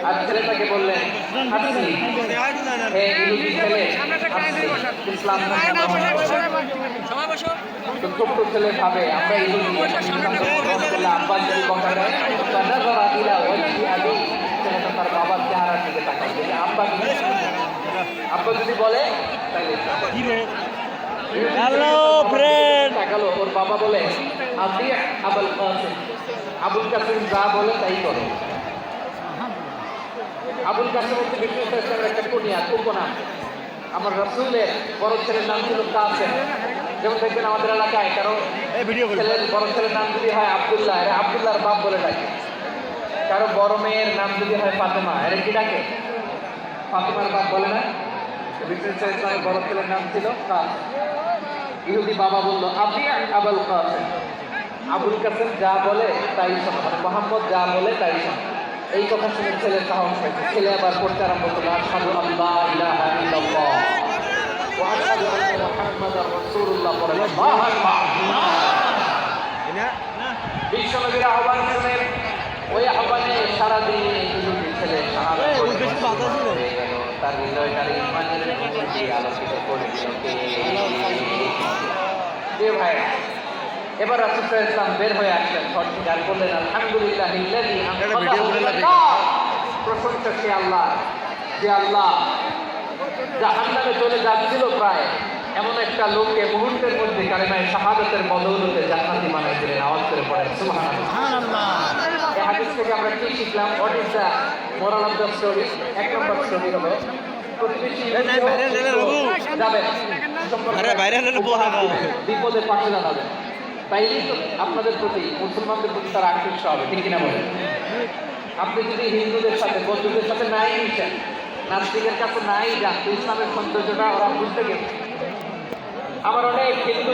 আর ছেলেটাকে বললেন, আপনি হে ইহুদি ছেলে, আপনি ইসলাম তো ছোট্ট ছেলে ভাবে আমরা ইহুদি, আব্বা যদি কথা দেয় ছেলেটা তার বাবার চেহারার দিকে তাকায় যে আব্বা আব্বা যদি বলে তাহলে হ্যালো ফ্রেন্ড, তাকালো, ওর বাবা বলে আপনি আবুল কাসিম, আবুল কাসিম যা বলে তাই করো। আবুল কাসিম হচ্ছে বিষ্ণু ইসলামের একটা কুনিয়া, উপনাম। আমার রাসূলের বড় ছেলের নাম ছিল কাসেম। যেমন দেখবেন আমাদের এলাকায় কারো ছেলের বড় ছেলের নাম যদি হয় আব্দুল্লাহ, এরা আব্দুল্লাহর বাপ বলে ডাকে। কারো বড় মেয়ের নাম যদি হয় ফাতেমা, এরা কি ডাকে? ফাতেমার বাপ বলে না? বিষ্ণু ইসলামের বড় ছেলের নাম ছিল কাসেম। ইহুদি বাবা বললো আপনি আবুল কাসেম, আবুল কাসেম যা বলে তাই শোনো, মানে মোহাম্মদ যা বলে তাই শোনো। এই কথা শুনে ছেলের সাহস হয়েছে, ছেলে আবার পড়তে আরম্ভ করলো আশহাদু আল্লা ইলাহা ইল্লাল্লাহ ওয়া আশহাদু আন্না মুহাম্মাদার রাসূলুল্লাহ পড়ে আল্লাহু আকবার। বিশ্বনবীর আহ্বান শুনে ওই আহ্বানে সারাদিন ইহুদি ছেলে শাহাদাত হয়ে গেল, তার হৃদয়টার ঈমানের মধ্যে আলোকিত করে দিল কে ভাই। এবার রাসূল সাল্লাল্লাহু আলাইহি ওয়াসাল্লাম বের হয়ে আসলেন, আর বললেন আলহামদুলিল্লাহিল্লাযী প্রশংসা সে আল্লাহ, যে আল্লাহ জাহান্নামে চলে যাচ্ছিল প্রায় এমন একটা লোককে মুহূর্তের মধ্যে কালেমায়ে শাহাদাতের বদৌলতে জান্নাতি বানায় দিলেন। আওয়াজ করে পড়েন সুবহানাল্লাহ। এই হাদিস থেকে আমরা কি শিখলাম? What is the moral of the story? এক নম্বর স্টোরি হলো প্রতিবেশী যাবেন বিপদে পাশে দাঁড়াবেন, তাইলেই তো আপনাদের প্রতি মুসলমানদের প্রতি তার আকৃষ্ট হবে, ঠিক কিনা বলেন? আপনি যদি হিন্দুদের সাথে বৌদ্ধদের সাথে নাই মিশেন, নাস্তিকের কাছে নাই যান, ইসলামের সৌন্দর্যটা ওরা বুঝতে গেছে। আমার অনেক হিন্দু